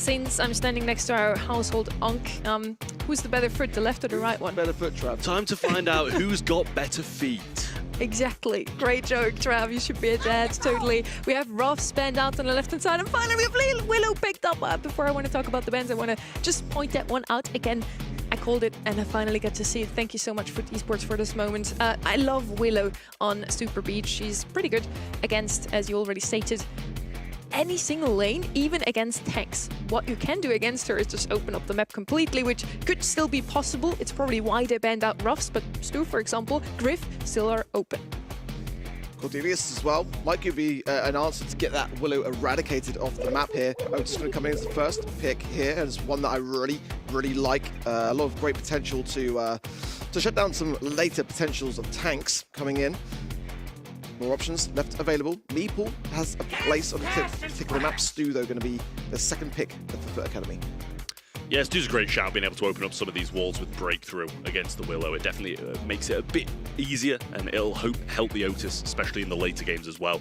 since I'm standing next to our household Unk, who's the better foot, the left or the right one? Better foot, Trav. Time to find out who's got better feet. Exactly. Great joke, Trav. You should be a dad, totally. We have Ruff spanned out on the left-hand side, and finally we have Willow picked up. Before I want to talk about the bands, I want to just point that one out again. I called it, and I finally got to see it. Thank you so much, Fut Esports, for this moment. I love Willow on Super Beach. She's pretty good against, as you already stated, any single lane, even against tanks. What you can do against her is just open up the map completely, which could still be possible. It's probably why they banned out Ruffs, but Stu, for example, Griff still are open. Cordelius as well. Might give you an answer to get that Willow eradicated off the map here. Otis going to come in as the first pick here, and it's one that I really like. A lot of great potential to shut down some later potentials of tanks coming in. More options left available. Meeple has a place on the particular map. Stu, though, going to be the second pick of the Fut Academy. Yeah, Stu's a great shout, being able to open up some of these walls with breakthrough against the Willow. It definitely makes it a bit easier, and it'll help the Otis, especially in the later games as well,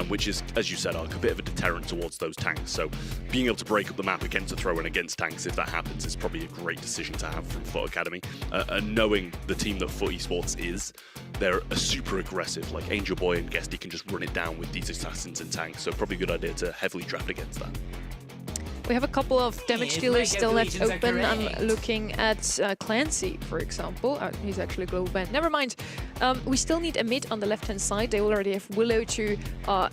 which is, as you said, Ark, a bit of a deterrent towards those tanks. So being able to break up the map against a throw and against tanks, if that happens, is probably a great decision to have from Fut Academy. And knowing the team that Fut Esports is, they're super aggressive. Like Angel Boy and Guesty can just run it down with these assassins and tanks, so probably a good idea to heavily draft against that. We have a couple of damage dealers still left open. I'm looking at Clancy, for example. He's actually global banned. Never mind. We still need a mid on the left-hand side. They already have Willow to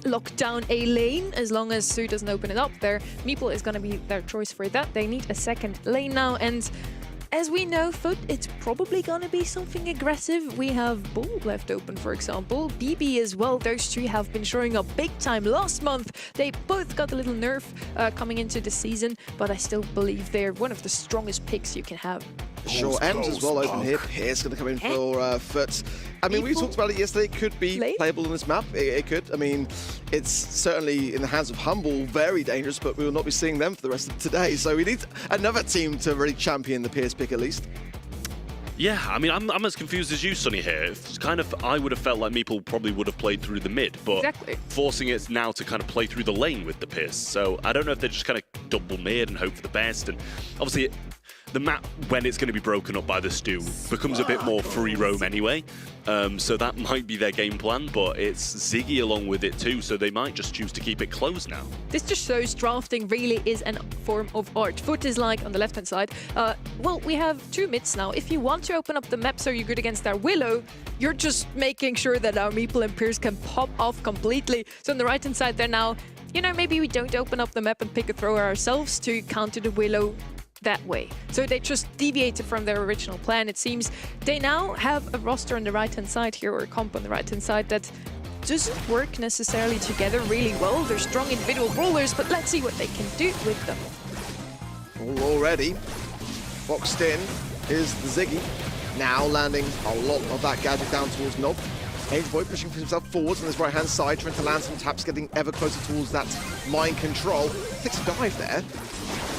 lock down a lane, as long as Sue doesn't open it up there. Meeple is going to be their choice for that. They need a second lane now, and as we know, Fut, it's probably gonna be something aggressive. We have Bull left open, for example. BB as well. Those three have been showing up big time last month. They both got a little nerf coming into the season, but I still believe they're one of the strongest picks you can have. Sure, ends as well open here. Pierce going to come in for Fut. I mean, we talked about it yesterday. It could be playable on this map. It could. I mean, it's certainly in the hands of Humble, very dangerous, but we will not be seeing them for the rest of today. So we need another team to really champion the Pierce pick at least. Yeah, I mean, I'm as confused as you, Sonny, here. It's kind of, I would have felt like Meeple probably would have played through the mid, but forcing it now to kind of play through the lane with the Pierce. So I don't know if they just kind of double mid and hope for the best. And obviously, the map, when it's going to be broken up by the Stu, becomes a bit more free roam anyway. So that might be their game plan, but it's Ziggy along with it too, so they might just choose to keep it closed now. This just shows drafting really is a form of art. Fut is like on the left-hand side. Well, we have two mids now. If you want to open up the map so you're good against our Willow, you're just making sure that our Meeple and Pierce can pop off completely. So on the right-hand side there now, you know, maybe we don't open up the map and pick a thrower ourselves to counter the Willow that way. So they just deviated from their original plan. It seems they now have a roster on the right-hand side here, or a comp on the right-hand side, that doesn't work necessarily together really well. They're strong individual brawlers, but let's see what they can do with them. Already boxed in is the Ziggy, now landing a lot of that gadget down towards Nob. Angel Boy pushing himself forwards on his right-hand side, trying to land some taps, getting ever closer towards that mind control. Takes a dive there.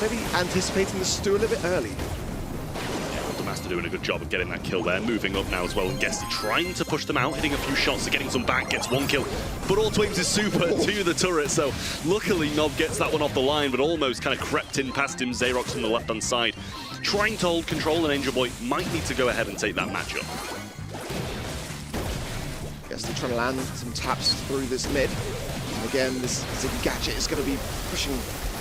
Maybe anticipating the Stu a little bit early. Yeah, the Master doing a good job of getting that kill there. Moving up now as well. Guesty trying to push them out, hitting a few shots, getting some back, gets one kill. But All Twigs is super to the turret, so luckily Nob gets that one off the line, but almost kind of crept in past him. Xerox on the left-hand side, trying to hold control, and Angel Boy might need to go ahead and take that matchup. Guesty trying to land some taps through this mid. And again, this Ziggy gadget is going to be pushing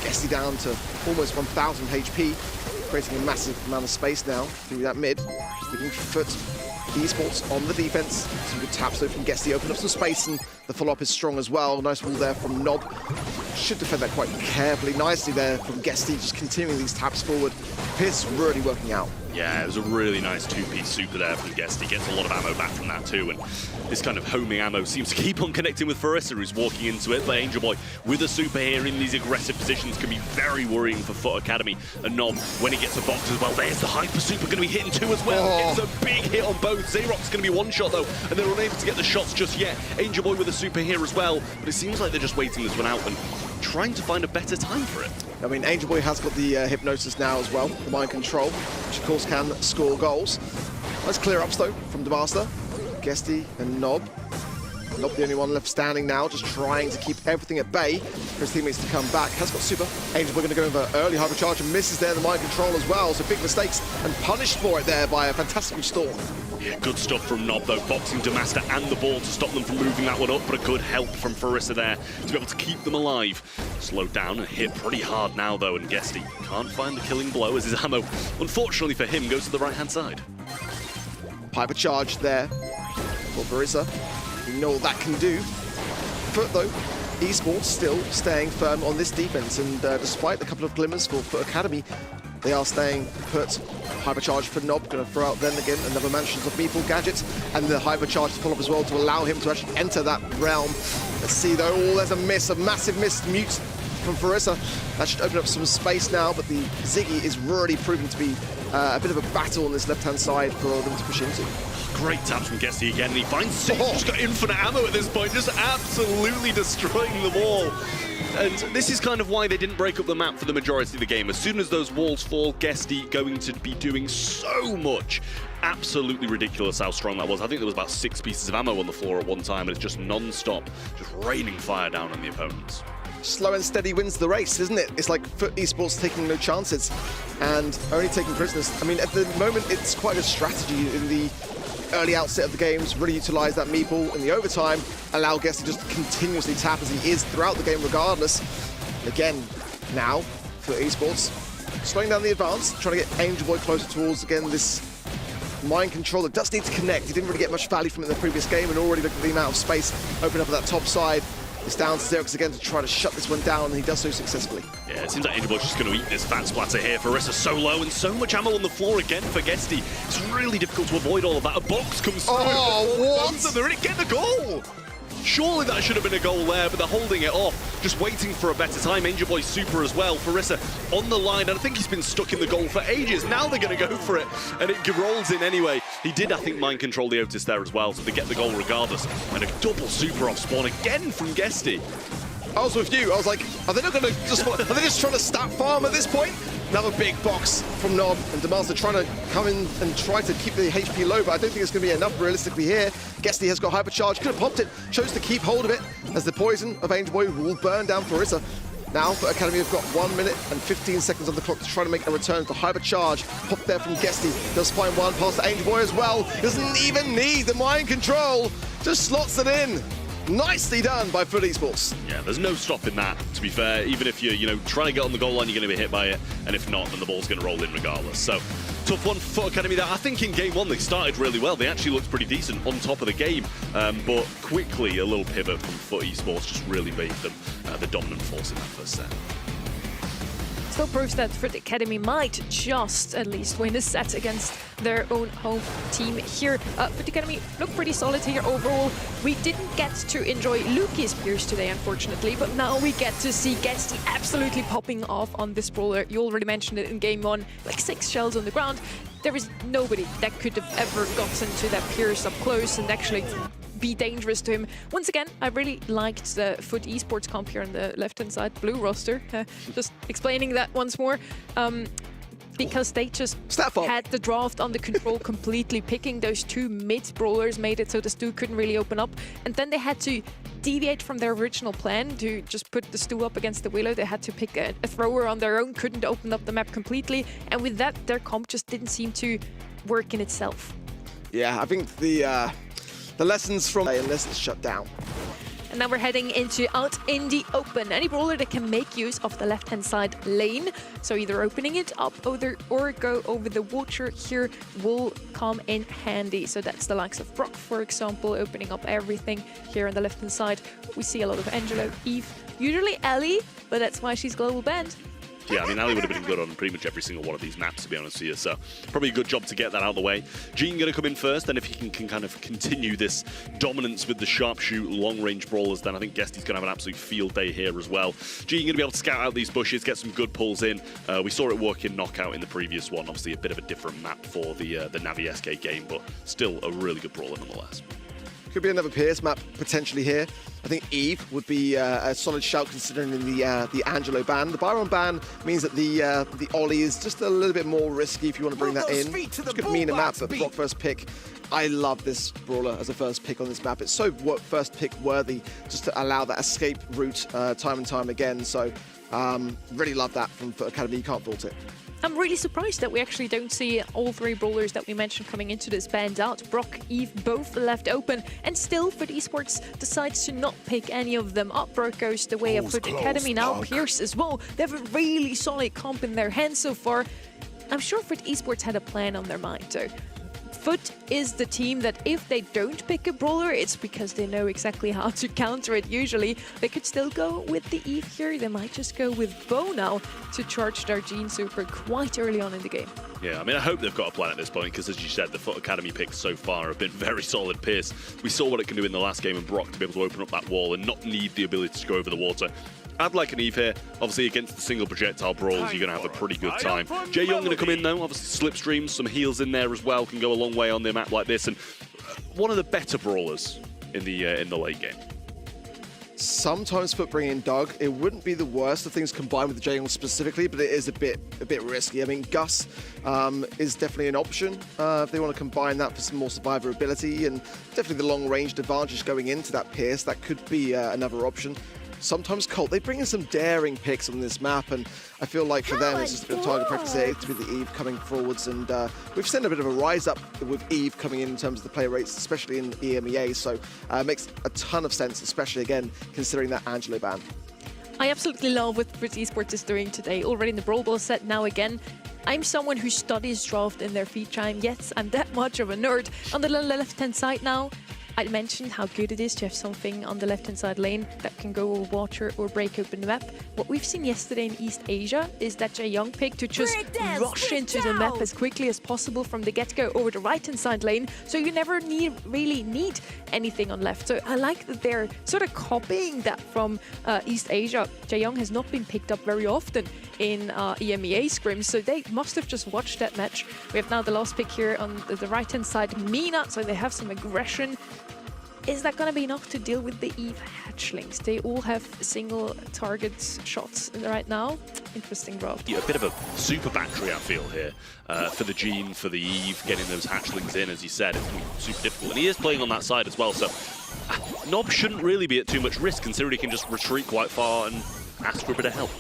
Guesty down to almost 1,000 HP, creating a massive amount of space now through that mid. Looking for Fut Esports on the defense. Some good taps though from Guesty, open up some space, and the follow-up is strong as well. Nice wall there from Nob. Should defend that quite carefully. Nicely there from Guesty, just continuing these taps forward. Pierce really working out. Yeah, it was a really nice two-piece super there from Guesty. Gets a lot of ammo back from that too, and this kind of homing ammo seems to keep on connecting with Farissa, who's walking into it. But Angel Boy with a super here in these aggressive positions can be very worrying for Fut Academy. And Nob, when he gets a box as well, there's the hyper super going to be hitting too as well. It's a big hit on both. Xerox going to be one shot though, and they're unable to get the shots just yet. Angel Boy with a super here as well, but it seems like they're just waiting this one out and trying to find a better time for it. I mean, Angel Boy has got the hypnosis now as well, the mind control, which of course can score goals. Nice clear ups though from the Master. Guesty and Nob Not the only one left standing now, just trying to keep everything at bay for his teammates to come back. Has got super. Angel, we're going to go over early hypercharge and misses there the mind control as well. So big mistakes and punished for it there by a fantastic restore. Yeah, good stuff from Nob though, boxing Demaster and the ball to stop them from moving that one up, but a good help from Farissa there to be able to keep them alive. Slowed down and hit pretty hard now though, and Guesty can't find the killing blow as his ammo, unfortunately for him, goes to the right-hand side. Hypercharge there for Farissa. You know what that can do. Fut though, esports still staying firm on this defense, and despite a couple of glimmers for Fut Academy, they are staying put. Hypercharge for Nob, going to throw out then again another Mansions of Meeple gadget, and the hypercharge to pull up as well to allow him to actually enter that realm. Let's see though, oh, there's a miss, a massive miss mute from Farissa. That should open up some space now, but the Ziggy is really proving to be a bit of a battle on this left-hand side for them to push into. Great taps from Guesty again, and he finds Six. He's got infinite ammo at this point, just absolutely destroying the wall. And this is kind of why they didn't break up the map for the majority of the game. As soon as those walls fall, Guesty going to be doing so much. Absolutely ridiculous how strong that was. I think there was about 6 pieces of ammo on the floor at one time, and it's just non-stop, just raining fire down on the opponents. Slow and steady wins the race, isn't it? It's like Fut Esports taking no chances and only taking prisoners. I mean, at the moment, it's quite a strategy in the early outset of the games, really utilize that Meeple in the overtime, allow Guesty just continuously tap as he is throughout the game regardless. Again, now, for esports, slowing down the advance, trying to get Angel Boy closer towards, again, this mind control that does need to connect. He didn't really get much value from it in the previous game, and already look at the amount of space open up at that top side. It's down to Xerxes again to try to shut this one down, and he does so successfully. Yeah, it seems like Angel Boy's just going to eat this fat splatter here. Farissa so low and so much ammo on the floor again for Guesty. It's really difficult to avoid all of that. A box comes through. Oh, what? They're in it, get the goal! Surely that should have been a goal there, but they're holding it off, just waiting for a better time. Angel Boy super as well. Farissa on the line, and I think he's been stuck in the goal for ages. Now they're going to go for it, and it rolls in anyway. He did, I think, mind control the Otis there as well, so they get the goal regardless. And a double super off spawn again from Guesty. I was with you. I was like, are they not going to just... are they just trying to stat farm at this point? Another big box from Nob, and Demaster trying to come in and try to keep the HP low, but I don't think it's going to be enough realistically here. Guesty has got hypercharge, could have popped it, chose to keep hold of it, as the poison of Angel Boy will burn down Farissa. Now, for Academy, have got 1 minute and 15 seconds on the clock to try to make a return to hypercharge. Pop there from Guesty, does find one pass to Angel Boy as well. Doesn't even need the mind control, just slots it in. Nicely done by Fut Esports. Yeah, there's no stopping that, to be fair. Even if you're trying to get on the goal line, you're going to be hit by it. And if not, then the ball's going to roll in regardless. So, tough one for Fut Academy there. I think in game one, they started really well. They actually looked pretty decent on top of the game. But quickly, a little pivot from Fut Esports just really made them the dominant force in that first set. Still proves that Fut Academy might just at least win a set against their own home team here. Fut Academy look pretty solid here overall. We didn't get to enjoy Luki's Pierce today, unfortunately, but now we get to see Guesty absolutely popping off on this brawler. You already mentioned it in game one, like 6 shells on the ground. There is nobody that could have ever gotten to that Pierce up close and actually be dangerous to him. Once again, I really liked the Fut Esports comp here on the left-hand side, blue roster. Just explaining that once more. Because they just had the draft under control completely. Picking those 2 mid-brawlers made it so the Stu couldn't really open up. And then they had to deviate from their original plan to just put the Stu up against the Willow. They had to pick a thrower on their own, couldn't open up the map completely. And with that, their comp just didn't seem to work in itself. Yeah, I think the lessons from unless it's shut down. And now we're heading out in the open. Any brawler that can make use of the left-hand side lane, so either opening it up or go over the water here, will come in handy. So that's the likes of Brock, for example, opening up everything here on the left-hand side. We see a lot of Angelo, Eve, usually Ellie, but that's why she's global banned. Yeah, I mean, Ali would have been good on pretty much every single one of these maps, to be honest with you. So probably a good job to get that out of the way. Gene going to come in first, and if he can kind of continue this dominance with the sharpshoot long-range brawlers, then I think Guesty's going to have an absolute field day here as well. Gene going to be able to scout out these bushes, get some good pulls in. We saw it work in Knockout in the previous one. Obviously, a bit of a different map for the Navi SK game, but still a really good brawler nonetheless. Could be another Pierce map potentially here. I think Eve would be a solid shout considering the Angelo ban. The Byron ban means that the Ollie is just a little bit more risky if you want to bring that in. Which could mean a map, but Brock first pick. I love this brawler as a first pick on this map. It's so first pick worthy just to allow that escape route time and time again. So really love that from Fut Academy. You can't fault it. I'm really surprised that we actually don't see all three brawlers that we mentioned coming into this banned out. Brock, Eve, both left open, and still Fut Esports decides to not pick any of them up. Brock goes the way of Fut Academy now, Pierce as well. They have a really solid comp in their hands so far. I'm sure Fut Esports had a plan on their mind though. Fut is the team that if they don't pick a brawler, it's because they know exactly how to counter it usually. They could still go with the Eve here. They might just go with Bo now to charge their Gene Super quite early on in the game. Yeah, I mean, I hope they've got a plan at this point, because as you said, the Fut Academy picks so far have been very solid. Pierce, we saw what it can do in the last game, and Brock to be able to open up that wall and not need the ability to go over the water. I'd like an Eve here. Obviously, against the single projectile brawls, you're going to have a pretty good time. Jae Young going to come in, though. Obviously, slipstreams, some heals in there as well, can go a long way on the map like this. And one of the better brawlers in the late game. Sometimes Fut bringing in Doug, it wouldn't be the worst of things combined with the Jae Young specifically, but it is a bit risky. I mean, Gus is definitely an option if they want to combine that for some more survivability, and definitely the long-range advantage going into that Pierce. That could be another option. Sometimes Colt, they bring in some daring picks on this map, and I feel like for them it's just a bit of target practice here to be the Eve coming forwards, and we've seen a bit of a rise up with Eve coming in terms of the play rates, especially in EMEA, so it makes a ton of sense, especially again considering that Angelo ban. I absolutely love what Fut Esports is doing today, already in the Brawl Ball set now again. I'm someone who studies draft in their feed time. Yes, I'm that much of a nerd. On the left-hand side now, I mentioned how good it is to have something on the left-hand side lane that can go over water or break open the map. What we've seen yesterday in East Asia is that Jae Young pick to just rush into the map as quickly as possible from the get-go over the right-hand side lane, so you never really need anything on left. So I like that they're sort of copying that from East Asia. Jae Young has not been picked up very often in EMEA scrims, so they must have just watched that match. We have now the last pick here on the right-hand side, Mina, so they have some aggression. Is that going to be enough to deal with the Eve hatchlings? They all have single target shots right now. Interesting draft. Yeah, a bit of a super battery, I feel, here. For the Gene, for the Eve, getting those hatchlings in, as you said, it's going to be super difficult. And he is playing on that side as well, so Nob shouldn't really be at too much risk, considering he can just retreat quite far and ask for a bit of help.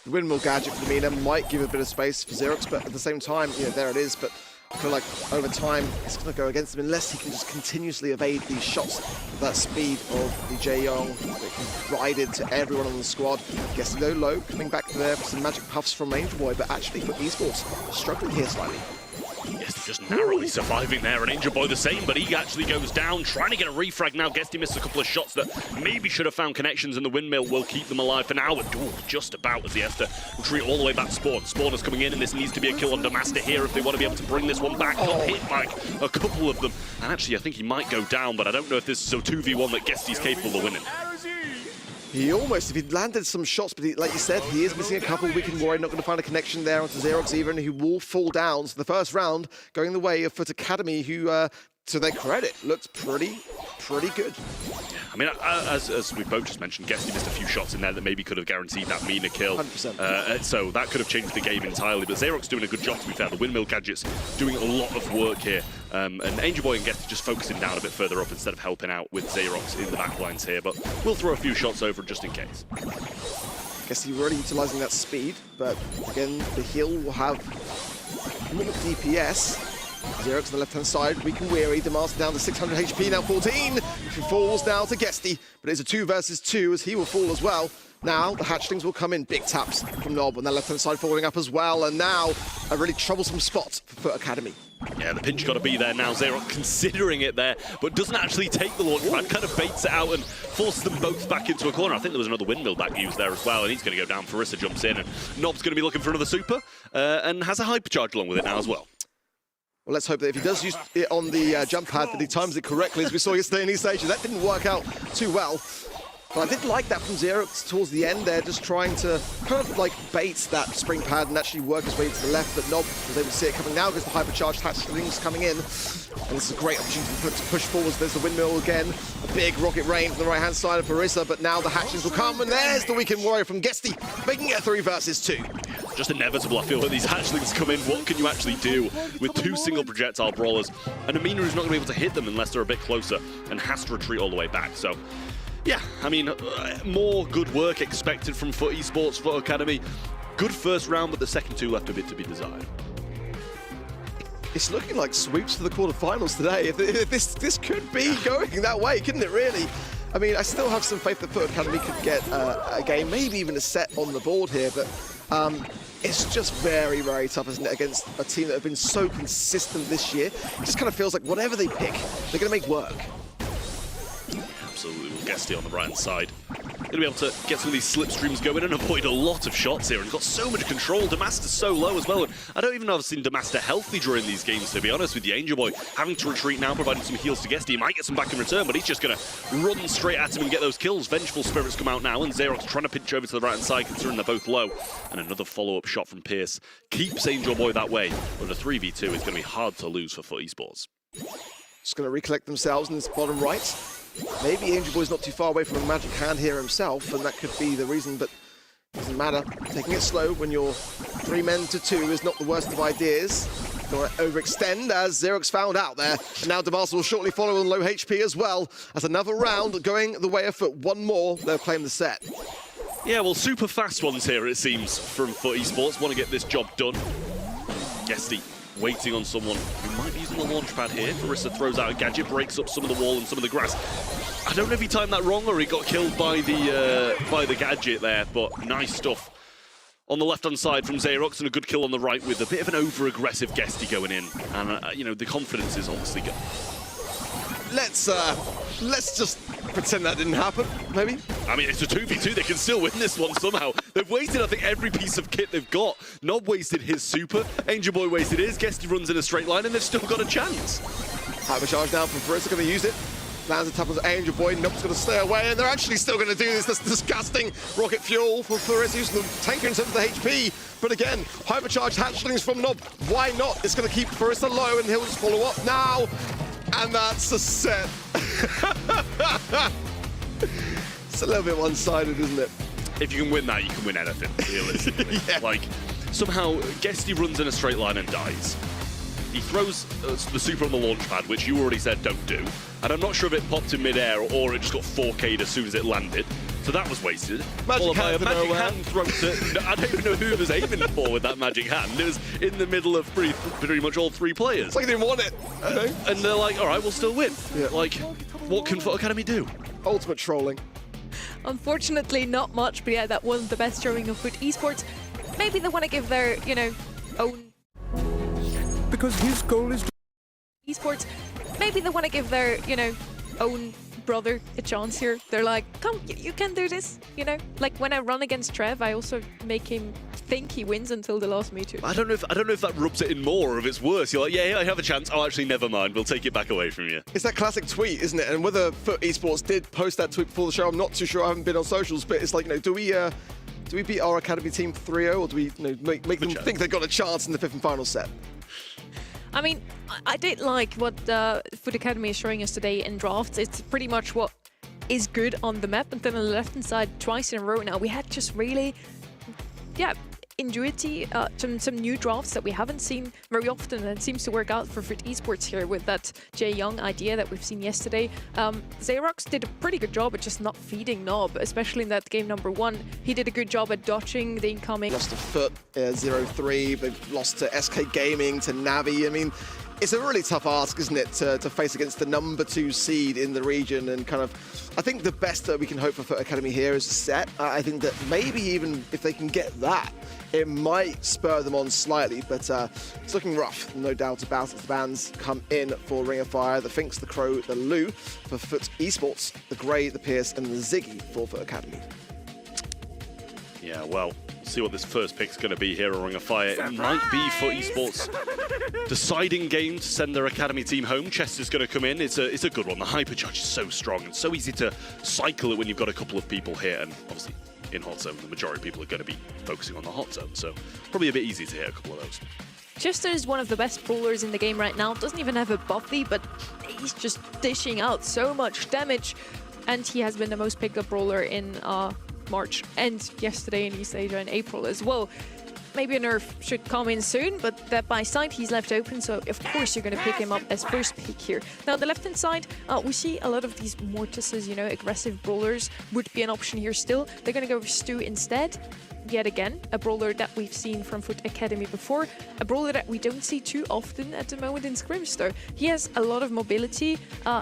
The windmill gadget for Mina might give a bit of space for Xerox, but at the same time, yeah, there it is. But I feel like over time, it's going to go against him unless he can just continuously evade these shots with that speed of the Jae Young that can ride into everyone on the squad. Guessing go low, coming back there for some magic puffs from Angel Boy, but actually for Esports, struggling here slightly. Yes, just narrowly surviving there, and Angel Boy the same, but he actually goes down, trying to get a refrag now. Guessed he missed a couple of shots that maybe should have found connections, and the windmill will keep them alive for now. And just about as he has to retreat all the way back to Spawn. Spawn is coming in, and this needs to be a kill on Demaster here if they want to be able to bring this one back. Got hit by a couple of them, and actually I think he might go down, but I don't know if this is a 2v1 that Guesty's capable of winning. He almost, if he'd landed some shots, but like you said, he is missing a couple. Weekend Warrior not going to find a connection there onto Xerox even, who will fall down. So the first round going the way of Fut Academy, who, to their credit, looked pretty good. I mean, as we both just mentioned, Guesty missed a few shots in there that maybe could have guaranteed that Mina kill. 100%. So that could have changed the game entirely. But Xerox doing a good job, to be fair. The windmill gadget's doing a lot of work here. And Angel Boy and Guesty just focusing down a bit further up instead of helping out with Xerox in the backlines here. But we'll throw a few shots over just in case. Guesty really utilising that speed, but again, the heal will have more DPS. Xerox on the left-hand side, Weaken Weary, Demaster down to 600 HP, now 14. He falls now to Guesty, but it's a 2 versus 2 as he will fall as well. Now the hatchlings will come in, big taps from Nob on the left-hand side falling up as well, and now a really troublesome spot for Fut Academy. Yeah, the pinch got to be there now. Xerox considering it there, but doesn't actually take the launch pad, kind of baits it out and forces them both back into a corner. I think there was another windmill back used there as well, and he's going to go down. Farissa jumps in, and Nob's going to be looking for another super, and has a hypercharge along with it now as well. Well, let's hope that if he does use it on the jump pad, that he times it correctly, as we saw yesterday in East Asia. That didn't work out too well. But I did like that from Xerox towards the end there, just trying to kind of like bait that spring pad and actually work his way to the left, but Nob was able to see it coming. Now because the hypercharged hatchlings coming in, and this is a great opportunity to push forwards. There's the windmill again, a big rocket rain from the right-hand side of Farissa, but now the hatchlings will come, and there's the weekend warrior from Guesty, making it a 3 versus 2. Just inevitable, I feel, when these hatchlings come in. What can you actually do with 2 single projectile brawlers? And Amina is not going to be able to hit them unless they're a bit closer and has to retreat all the way back. So, yeah, I mean, more good work expected from Fut Esports, Fut Academy. Good first round, but the second 2 left a bit to be desired. It's looking like sweeps for the quarterfinals today. If this could be going that way, couldn't it really? I mean, I still have some faith that Fut Academy could get a game, maybe even a set on the board here, but it's just very, very tough, isn't it, against a team that have been so consistent this year. It just kind of feels like whatever they pick, they're going to make work. Absolutely, with Guesty on the right-hand side. Going to be able to get some of these slipstreams going and avoid a lot of shots here. And got so much control. Damaster's so low as well. And I don't even know if I've seen Damaster healthy during these games, to be honest with the Angel Boy. Having to retreat now, providing some heals to Guesty. He might get some back in return, but he's just going to run straight at him and get those kills. Vengeful Spirits come out now, and Xerox trying to pinch over to the right-hand side, considering they're both low. And another follow-up shot from Pierce keeps Angel Boy that way. But a 3v2 is going to be hard to lose for Fut Esports. Just going to recollect themselves in this bottom right. Maybe Angel Boy's not too far away from a magic hand here himself, and that could be the reason, but it doesn't matter. Taking it slow when you're 3 men to 2 is not the worst of ideas. Don't want to overextend, as Xerox found out there. And now Damaster will shortly follow on low HP as well, as another round going the way of Fut. One more, they'll claim the set. Yeah, well, super fast ones here, it seems, from Fut Esports. Want to get this job done. Guesty waiting on someone who might be using the launch pad here. Farissa throws out a gadget, breaks up some of the wall and some of the grass. I don't know if he timed that wrong or he got killed by the gadget there, but nice stuff on the left-hand side from Xerox, and a good kill on the right with a bit of an over-aggressive Guesty going in. And, you know, the confidence is obviously good. Let's just pretend that didn't happen, maybe? I mean, it's a 2v2. They can still win this one somehow. They've wasted, I think, every piece of kit they've got. Nob wasted his super. Angel Boy wasted his. Guesty runs in a straight line, and they've still got a chance. Hypercharge now from Farissa, going to use it. Lands a tap on Angel Boy. Nob's going to stay away, and they're actually still going to do this. That's disgusting rocket fuel for Farissa, using the tanker in terms of the HP. But again, hypercharged hatchlings from Nob. Why not? It's going to keep Farissa low, and he'll just follow up now. And that's a set. It's a little bit one-sided, isn't it? If you can win that, you can win anything, realistically. Yeah. Like, somehow, Guesty runs in a straight line and dies. He throws the super on the launch pad, which you already said don't do. And I'm not sure if it popped in mid-air or it just got 4K'd as soon as it landed. So that was wasted. Followed by a magic hand throw to... I don't even know who was aiming for with that magic hand. It was in the middle of pretty much all 3 players. It's like they didn't want it. And they're like, all right, we'll still win. Yeah. Like, what can Fut Academy do? Ultimate trolling. Unfortunately, not much, but yeah, that wasn't the best showing of Fut Esports. Maybe they want to give their, you know, own... Because his goal is... Esports. Maybe they want to give their, you know, own brother a chance here. They're like, come, you can do this, you know? Like, when I run against Trev, I also make him think he wins until the last meter. I don't know if that rubs it in more or if it's worse. You're like, yeah, I have a chance. Oh, actually, never mind. We'll take it back away from you. It's that classic tweet, isn't it? And whether Fut Esports did post that tweet before the show, I'm not too sure. I haven't been on socials, but it's like, you know, do we beat our Academy team 3-0, or do we, you know, make them think they've got a chance in the 5th and final set? I mean, I did like what Fut Academy is showing us today in drafts. It's pretty much what is good on the map. And then on the left-hand side, twice in a row now, we had just really, yeah, ingenuity, some new drafts that we haven't seen very often, and it seems to work out for Fut Esports here with that Jae Young idea that we've seen yesterday. Xerox did a pretty good job at just not feeding Nob, especially in that game number 1. He did a good job at dodging the incoming. Lost to Fut 0-3, they've lost to SK Gaming, to Navi. I mean, it's a really tough ask, isn't it, to face against the number 2 seed in the region, and kind of, I think the best that we can hope for Fut Academy here is a set. I think that maybe even if they can get that, it might spur them on slightly, but it's looking rough, no doubt about it. The bans come in for Ring of Fire, the Finks, the Crow, the Lu for Fut Esports, the Grey, the Pierce, and the Ziggy for Fut Academy. Yeah, well, see what this first pick's going to be here, Ring of Fire. It might be Fut Esports' deciding game to send their academy team home. Chester's going to come in. It's a good one. The Hypercharge is so strong and so easy to cycle it when you've got a couple of people here. And obviously, in hot zone, the majority of people are going to be focusing on the hot zone. So probably a bit easy to hit a couple of those. Chester is one of the best brawlers in the game right now. Doesn't even have a buffy, but he's just dishing out so much damage. And he has been the most picked up brawler in March and yesterday in East Asia in April as well. Maybe a nerf should come in soon, but that by side he's left open, so of course you're going to pick him up as first pick here. Now the left-hand side, we see a lot of these Mortises, you know, aggressive brawlers would be an option here still. They're going to go with Stu instead. Yet again, a brawler that we've seen from Fut Academy before, a brawler that we don't see too often at the moment in scrims though. He has a lot of mobility.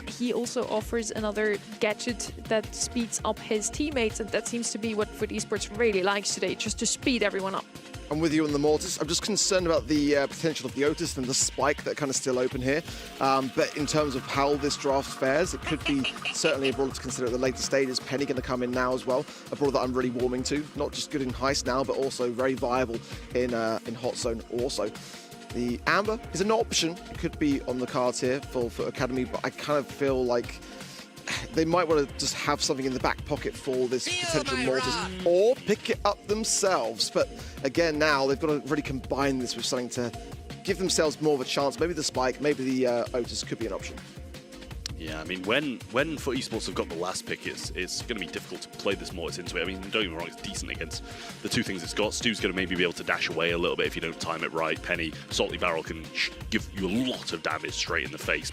He also offers another gadget that speeds up his teammates, and that seems to be what Fut Esports really likes today, just to speed everyone up. I'm with you on the Mortis. I'm just concerned about the potential of the Otis and the Spike that kind of still open here. But in terms of how this draft fares, it could be certainly a brawler to consider at the later stages. Penny going to come in now as well. A brawler that I'm really warming to. Not just good in Heist now, but also very viable in Hot Zone also. The Amber is an option. It could be on the cards here for Academy, but I kind of feel like they might want to just have something in the back pocket for this potential Mortis, or pick it up themselves. But again, now they've got to really combine this with something to give themselves more of a chance. Maybe the Spike, maybe the Otis could be an option. Yeah, I mean, when Fut Esports have got the last pick, it's going to be difficult to play this Mortis into it. I mean, don't get me wrong, it's decent against the two things it's got. Stu's going to maybe be able to dash away a little bit if you don't time it right. Penny, Salty Barrel can give you a lot of damage straight in the face,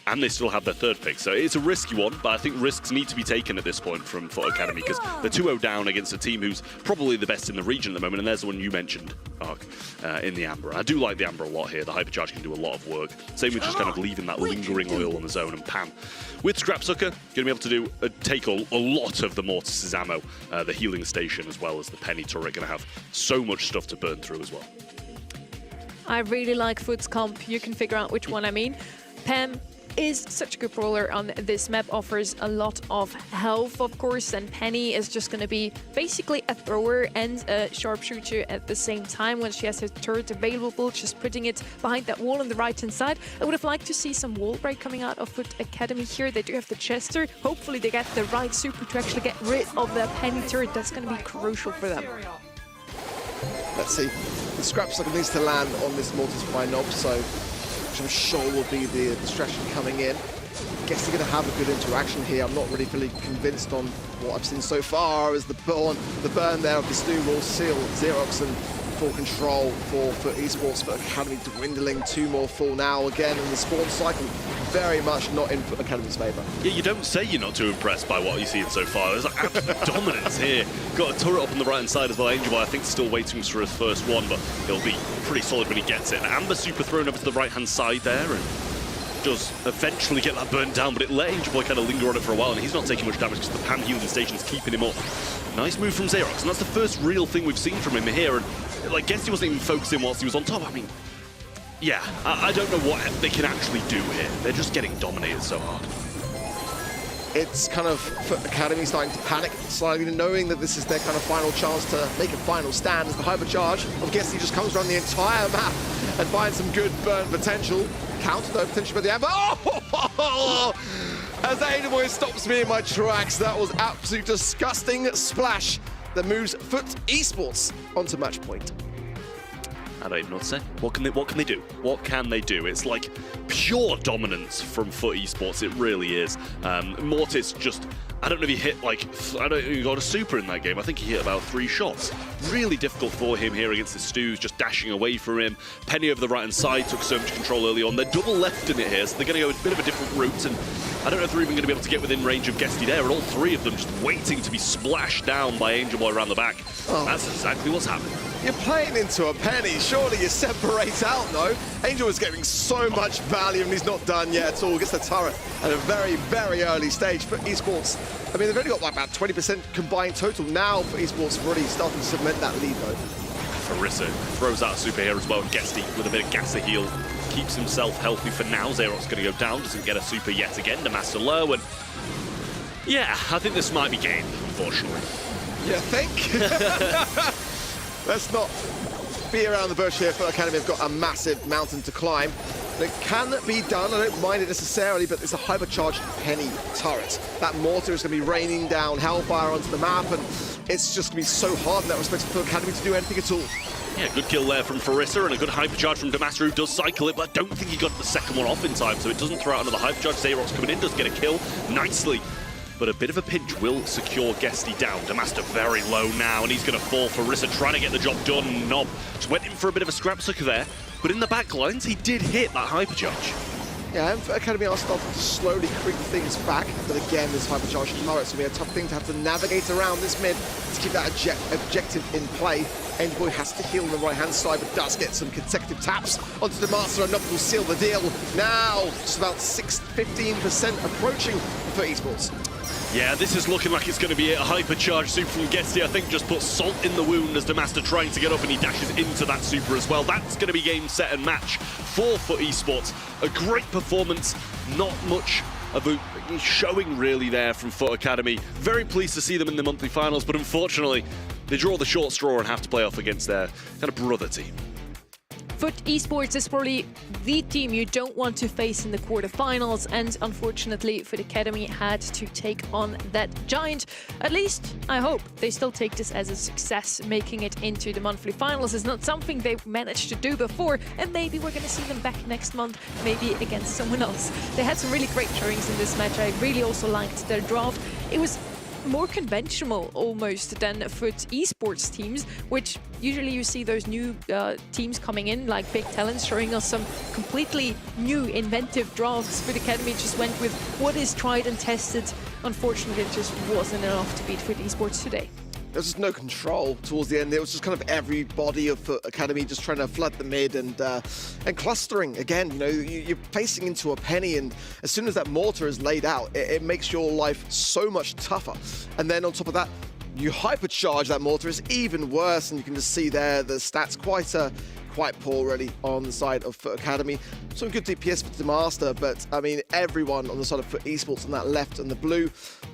and they still have their third pick. So it's a risky one, but I think risks need to be taken at this point from Fut Academy, because they're 2-0 down against a team who's probably the best in the region at the moment, and there's the one you mentioned, Ark, in the Amber. I do like the Amber a lot here. The Hypercharge can do a lot of work. Same with just kind of leaving that lingering oil on the zone, and Pam with Scrapsucker, going to be able to take a lot of the Mortis' ammo, the healing station as well as the Penny turret, going to have so much stuff to burn through as well. I really like Fut's comp. You can figure out which one I mean. Pam is such a good brawler on this map, offers a lot of health, of course, and Penny is just going to be basically a thrower and a sharpshooter at the same time when she has her turret available, just putting it behind that wall on the right-hand side. I would have liked to see some wall break coming out of Fut Academy here. They do have the Chester. Hopefully they get the right super to actually get rid of the Penny turret. That's going to be crucial for them. Let's see. The Scrapsucker needs to land on this Mortis by Knob, so I'm sure will be the distraction coming in. I guess they're going to have a good interaction here. I'm not really fully convinced on what I've seen so far, as the burn there of the Stu will seal Xerox and full control for Esports, but Academy dwindling. 2 more full now again, and the spawn cycle very much not in Academy's favour. Yeah, you don't say you're not too impressed by what you've seen so far. There's like absolute dominance here. Got a turret up on the right-hand side as well. Angel Boy, I think, still waiting for his first one, but he'll be pretty solid when he gets it. And Amber super thrown over to the right-hand side there, and does eventually get that burn down, but it let Angel Boy kind of linger on it for a while, and he's not taking much damage because the Pan healing station's keeping him up. Nice move from Xerox, and that's the first real thing we've seen from him here, and I guess he wasn't even focusing whilst he was on top. I mean, yeah, I don't know what they can actually do here. They're just getting dominated so hard. It's kind of Fut Academy starting to panic slightly, knowing that this is their kind of final chance to make a final stand, as the Hypercharge of Guessy just comes around the entire map and finds some good burn potential. Counter though, potentially by the Amber. Oh! As Angel Boy stops me in my tracks, that was absolute disgusting splash that moves Fut Esports onto match point. I don't even know what to say. What can they do? What can they do? It's like pure dominance from Fut Esports. It really is. Mortis just, I don't know if he hit like, I don't know if he got a super in that game. I think he hit about 3 shots. Really difficult for him here against the Stews, just dashing away from him. Penny over the right-hand side took so much control early on. They're double left in it here, so they're going to go a bit of a different route, and I don't know if they're even going to be able to get within range of Guesty there, and all 3 of them just waiting to be splashed down by Angel Boy around the back. Oh. That's exactly what's happening. You're playing into a Penny. Surely you separate out, though. Angel is getting so much value, and he's not done yet at all. Gets the turret at a very, very early stage. For Esports, I mean, they've only got like about 20% combined total now. For Esports, really starting to cement that lead, though. Farissa throws out a super here as well. Guesty with a bit of gas heal. Keeps himself healthy for now. Xerox going to go down. Doesn't get a super yet again. The Master low, and yeah, I think this might be game, unfortunately. You think? let's not be around the bush here. Fut Academy have got a massive mountain to climb. It can be done, I don't mind it necessarily, but it's a hypercharged Penny turret. That mortar is going to be raining down Hellfire onto the map, and it's just going to be so hard in that respect for Fut Academy to do anything at all. Yeah, good kill there from Farissa and a good hypercharge from Demaster, who does cycle it, but I don't think he got the second one off in time, so it doesn't throw out another hypercharge. Xerox coming in, does get a kill nicely, but a bit of a pinch will secure Guesty down. Demaster very low now, and he's going to fall. Farissa trying to get the job done. Nob just went in for a bit of a scrap sucker there, but in the backlines, he did hit that hypercharge. Yeah, and Fut Academy are starting to slowly creep things back, but again, this hypercharged turret, so we have a tough thing to have to navigate around this mid to keep that objective in play. Envoy has to heal on the right-hand side, but does get some consecutive taps onto the Master, and Nob will seal the deal. Now, just about 15% approaching for esports. Yeah, this is looking like it's going to be a hypercharge super from Guesty. I think just put salt in the wound as Demaster trying to get up, and he dashes into that super as well. That's going to be game, set, and match for Fut Esports. A great performance, not much of a showing really there from Fut Academy. Very pleased to see them in the monthly finals, but unfortunately, they draw the short straw and have to play off against their kind of brother team. Fut Esports is probably the team you don't want to face in the quarterfinals, and unfortunately Fut Academy had to take on that giant. At least, I hope, they still take this as a success. Making it into the monthly finals is not something they've managed to do before, and maybe we're going to see them back next month, maybe against someone else. They had some really great showings in this match. I really also liked their draft. It was more conventional almost than Fut Esports teams, which usually you see those new teams coming in, like big talents, showing us some completely new inventive drafts. Fut Academy just went with what is tried and tested. Unfortunately, it just wasn't enough to beat Fut Esports today. There was just no control towards the end. It was just kind of everybody of Fut Academy just trying to flood the mid and clustering. Again, you know, you're facing into a Penny, and as soon as that mortar is laid out, it makes your life so much tougher. And then on top of that, you hypercharge that mortar, is even worse, and you can just see there the stats quite poor really on the side of Fut Academy. Some good DPS for Demaster, but I mean everyone on the side of Fut Esports on that left and the blue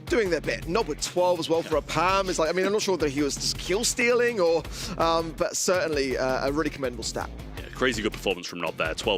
doing their bit. Nob with 12 as well for a PAM. Is like, I mean, I'm not sure whether he was just kill stealing or, but certainly a really commendable stat. Yeah, crazy good performance from Nob there. 12